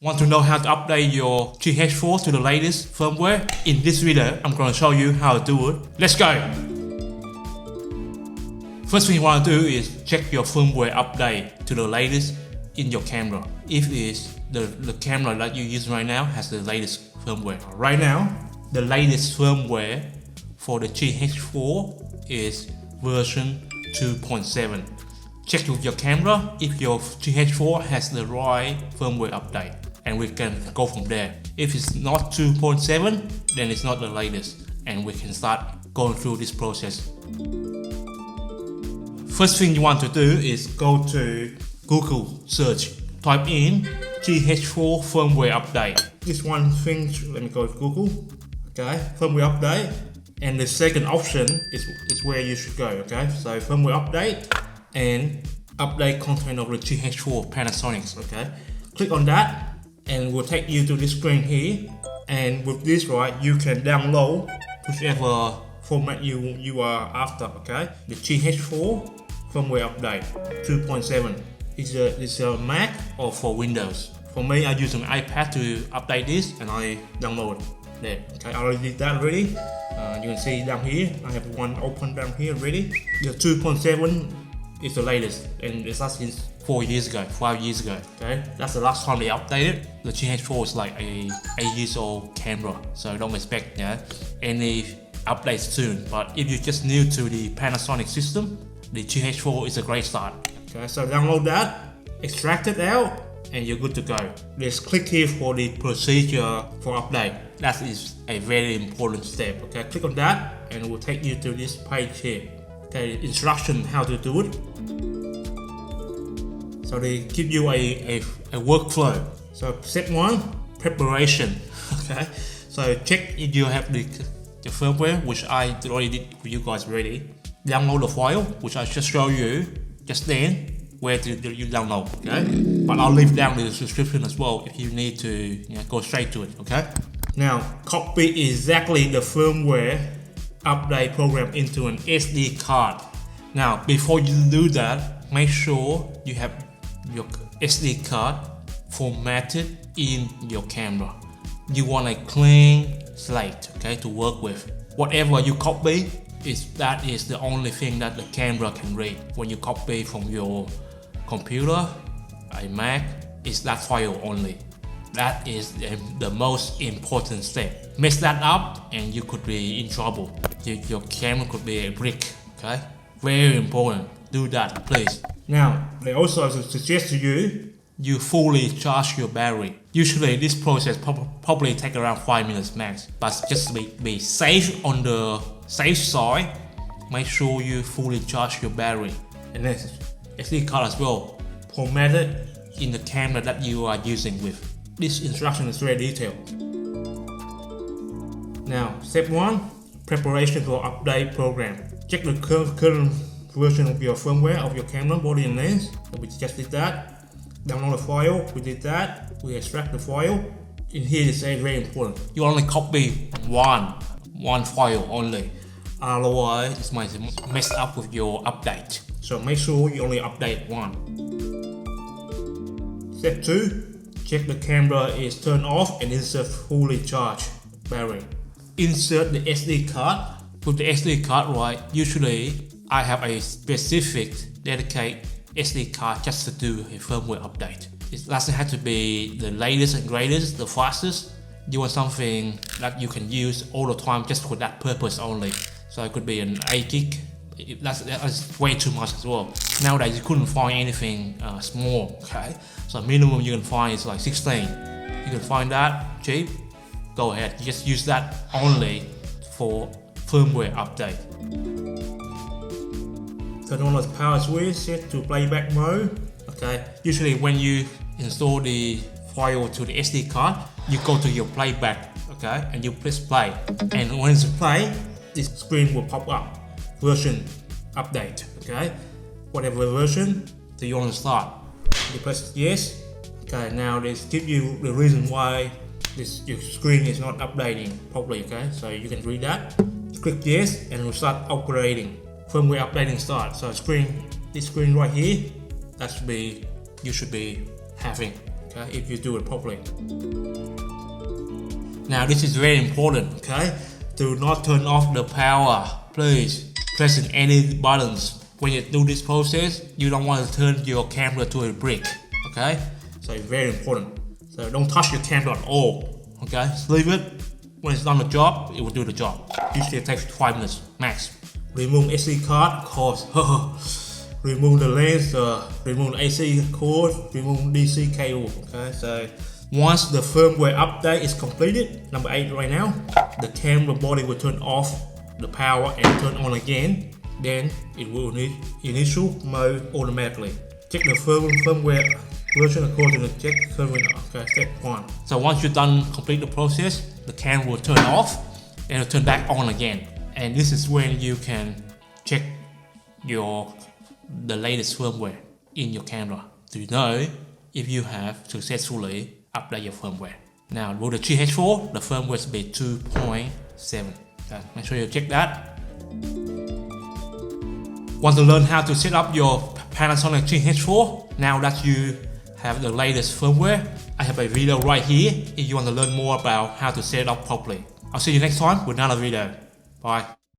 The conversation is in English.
Want to know how to update your GH4 to the latest firmware? In this video, I'm going to show you how to do it. Let's go! First thing you want to do is check your firmware update to the latest in your camera. If it's the camera that you use right now has the latest firmware. Right now, the latest firmware for the GH4 is version 2.7. Check with your camera if your GH4 has the right firmware update, and we can go from there. If it's not 2.7, then it's not the latest, and we can start going through this process. First thing you want to do is go to Google search, type in GH4 firmware update. This one thing, let me go to Google, okay, firmware update, and the second option is where you should go, okay, so firmware update and update content of the GH4 Panasonic, okay. Click on that and will take you to this screen here, and with this, right, you can download whichever format you are after, okay. The GH4 firmware update 2.7 is a Mac or for Windows. For me, I use an iPad to update this, and I download there. Okay, I already did that already. You can see down here, I have one open down here already. The 2.7 is the latest, and it's since 4 years ago, 5 years ago. Okay, that's the last time they updated. The GH4 is like a 8-year-old camera, so don't expect any updates soon. But if you're just new to the Panasonic system, the GH4 is a great start. Okay, so download that, extract it out, and you're good to go. Let's click here for the procedure for update. That is a very important step. Okay, click on that, and it will take you to this page here. Okay, instruction how to do it. So they give you a workflow. So step 1, preparation. Okay, so check if you have the firmware, which I already did for you guys already. Download the file, which I just showed you just then where you download. Okay, but I'll leave down the description as well if you need to go straight to it. Okay, now copy exactly the firmware update program into an SD card. Now before you do that, make sure you have your SD card formatted in your camera. You want a clean slate, okay, to work with. Whatever you copy, that is the only thing that the camera can read. When you copy from your computer, a Mac, it's that file only. That is the most important step. Mess that up and you could be in trouble. Your camera could be a brick, okay? Very important. Do that, please. Now, they also suggest to you fully charge your battery. Usually this process probably take around 5 minutes max, but just be safe on the safe side. Make sure you fully charge your battery. And then SD card as well, formatted in the camera that you are using with. This instruction is very detailed. Now, step 1, preparation for update program. Check the current version of your firmware of your camera body and lens. So we just did that. Download the file, we did that. We extract the file. In here it's very important. You only copy one file only. Otherwise, it might mess up with your update. So make sure you only update one. Step 2, check the camera is turned off and insert fully charged battery. Insert the SD card. With the SD card, right, usually I have a specific dedicated SD card just to do a firmware update. It doesn't have to be the latest and greatest, the fastest. You want something that you can use all the time just for that purpose only. So it could be an 8 gig. That's way too much as well. Nowadays you couldn't find anything small, okay? So minimum you can find is like 16. You can find that cheap, go ahead. You just use that only for firmware update. Turn on the power switch, set to playback mode. Okay, usually when you install the file to the SD card, you go to your playback, okay, and you press play. And when it's play, this screen will pop up. Version update, okay? Whatever version that you want to start. You press yes. Okay, now they give you the reason why your screen is not updating properly, okay? So you can read that. Click yes and it will start operating. Firmware updating start. So this screen right here, you should be having. Okay. okay, if you do it properly. Now this is very important, okay? Do not turn off the power, please. Pressing any buttons. When you do this process, you don't want to turn your camera to a brick, okay? So it's very important. So don't touch your camera at all, okay? Just leave it. When it's done the job, it will do the job. Usually it takes 5 minutes max. Remove SD card, of course. Remove the lens, remove the AC cord, remove DC cable, okay? So once the firmware update is completed, number 8 right now, the camera body will turn off the power and turn on again. Then it will need initial mode automatically. Check the firmware version according to the check firmware. Okay, step 1. So once you're done complete the process, the camera will turn off and it'll turn back on again. And this is when you can check the latest firmware in your camera to know if you have successfully updated your firmware. Now with the GH4, the firmware is be 2.7. Okay, make sure you check that. Want to learn how to set up your Panasonic GH4? Now that you have the latest firmware, I have a video right here if you want to learn more about how to set it up properly. I'll see you next time with another video. Bye.